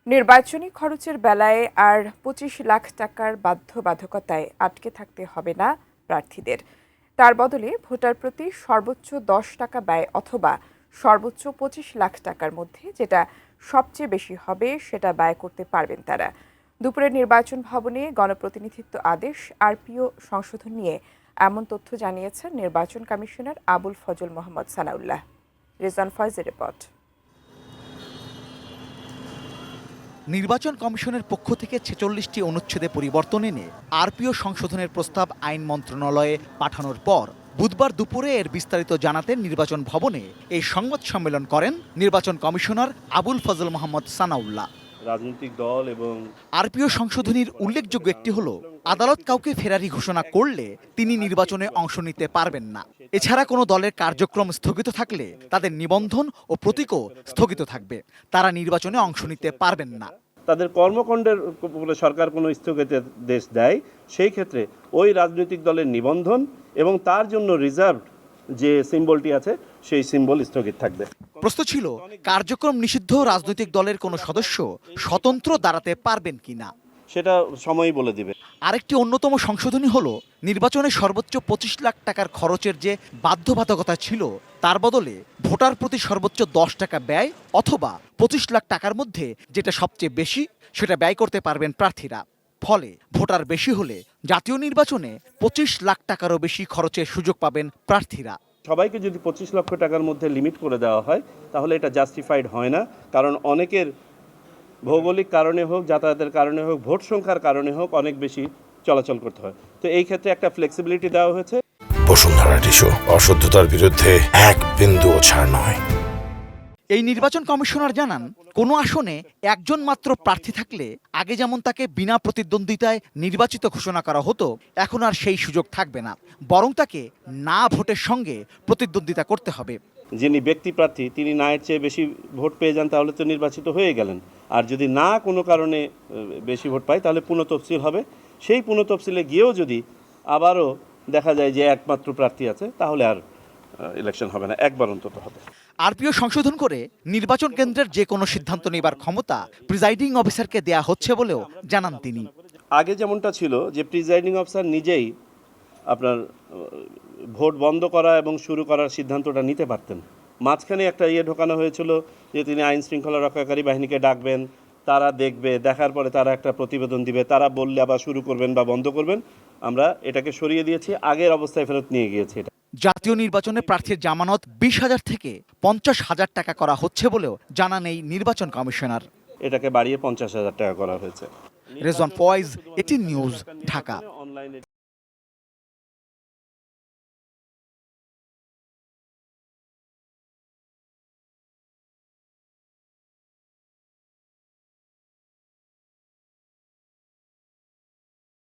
নির্বাচনী খরচের বেলায় আর ২৫ লাখ টাকার বাধ্যবাধকতায় আটকে থাকতে হবে না প্রার্থীদের। তার বদলে ভোটার প্রতি সর্বোচ্চ ১০ টাকা ব্যয় অথবা সর্বোচ্চ ২৫ লাখ টাকার মধ্যে যেটা সবচেয়ে বেশি হবে সেটা ব্যয় করতে পারবেন তারা। দুপুরে নির্বাচন ভবনে গণপ্রতিনিধিত্ব আদেশ আরপিও সংশোধন নিয়ে এমন তথ্য জানিয়েছেন নির্বাচন কমিশনার আবুল ফজল মোহাম্মদ সানাউল্লাহ। রেজান ফয়েজের রিপোর্ট। নির্বাচন কমিশনের পক্ষ থেকে ৪৬টি অনুচ্ছেদে পরিবর্তন এনে আরপিও সংশোধনের প্রস্তাব আইন মন্ত্রণালয়ে পাঠানোর পর বুধবার দুপুরে এর বিস্তারিত জানাতে নির্বাচন ভবনে এই সংবাদ সম্মেলন করেন নির্বাচন কমিশনার আবুল ফজল মোহাম্মদ সানাউল্লাহ। রাজনৈতিক দল এবং আরপিও সংশোধনীর উল্লেখযোগ্য একটি হলো আদালত কাউকে ফেরারি ঘোষণা করলে তিনি নির্বাচনে অংশ নিতে পারবেন না। এছাড়া কোনো দলের কার্যক্রম স্থগিত থাকলে তাদের নিবন্ধন ও প্রতীকও স্থগিত থাকবে, তারা নির্বাচনে অংশ নিতে পারবেন না। তাদের কর্মকাণ্ডের উপরে সরকার কোনো স্থগিতাদেশ দেয়, সেই ক্ষেত্রে ওই রাজনৈতিক দলের নিবন্ধন এবং তার জন্য রিজার্ভ যে সিম্বলটি আছে সেই সিম্বল স্থগিত থাকবে। প্রশ্ন ছিল কার্যক্রম নিষিদ্ধ রাজনৈতিক দলের কোনো সদস্য স্বতন্ত্র দাঁড়াতে পারবেন কিনা, সেটা সময়ই বলে দিবে। আরেকটি অন্যতম সংশোধনী হলো নির্বাচনে সর্বোচ্চ ২৫ লাখ টাকার খরচের যে বাধ্যবাধকতা ছিল তার বদলে ভোটার প্রতি সর্বোচ্চ ১০ টাকা ব্যয় অথবা ২৫ লাখ টাকার মধ্যে যেটা সবচেয়ে বেশি সেটা ব্যয় করতে পারবেন প্রার্থীরা। ফলে ভোটার বেশি হলে জাতীয় নির্বাচনে ২৫ লাখ টাকারও বেশি খরচের সুযোগ পাবেন প্রার্থীরা। সবাইকে যদি ২৫ লক্ষ টাকার মধ্যে লিমিট করে দেওয়া হয় তাহলে এটা জাস্টিফাইড হয় না, কারণ অনেকের ভৌগোলিক কারণে হোক, যাতায়াতের কারণে হোক, ভোট সংখ্যার কারণে হোক অনেক বেশি চলাচল করতে হয়। তো এই ক্ষেত্রে একটা ফ্লেক্সিবিলিটি দেওয়া হয়েছে। বসুন্ধরা টিস্যু, অশুদ্ধতার বিরুদ্ধে এক বিন্দুও ছাড় নয়। এই নির্বাচন কমিশনার জানান, কোনো আসনে একজন মাত্র প্রার্থী থাকলে আগে যেমন তাকে বিনা প্রতিদ্বন্দ্বিতায় নির্বাচিত ঘোষণা করা হতো, এখন আর সেই সুযোগ থাকবে না, বরং তাকে না ভোটের সঙ্গে প্রতিদ্বন্দ্বিতা করতে হবে। যিনি ব্যক্তি প্রার্থী তিনি না এর চেয়ে বেশি ভোট পেয়ে যান তাহলে তো নির্বাচিত হয়ে গেলেন, আর যদি না কোনো কারণে বেশি ভোট পায় তাহলে পুনঃতফসিল হবে। সেই পুনঃতফসিলে গিয়েও যদি আবারও দেখা যায় যে একমাত্র প্রার্থী আছে তাহলে আর ইলেকশন হবে না, একবার অন্তত হবে। আরপিও সংশোধন করে নির্বাচন কেন্দ্রের যে কোনো সিদ্ধান্ত নেবার ক্ষমতা প্রিজাইডিং অফিসারকে দেয়া হচ্ছে বলেও জানান তিনি। আগে যেমনটা ছিল যে প্রিজাইডিং অফিসার নিজেই আপনার ভোট বন্ধ করা এবং শুরু করার সিদ্ধান্তটা নিতে পারতেন। মাঝখানে একটা ঢোকানো হয়েছিল যে তিনি আইন শৃঙ্খলা রক্ষাকারী বাহিনীকে ডাকবেন, তারা দেখবে, দেখার পরে তারা একটা প্রতিবেদন দিবে, তারা বললে আবার শুরু করবেন বা বন্ধ করবেন। আমরা এটাকে সরিয়ে দিয়েছি, আগের অবস্থায় ফেরত নিয়ে গিয়েছি। এটা জাতীয় নির্বাচনে প্রার্থীর জামানত ২০,০০০ থেকে ৫০,০০০ টাকা করা হচ্ছে বলেও জানান এই নির্বাচন কমিশনার। এটাকে বাড়িয়ে ৫০,০০০ টাকা করা হয়েছে। রেজওয়ান ফয়েজ, এটি নিউজ, ঢাকা।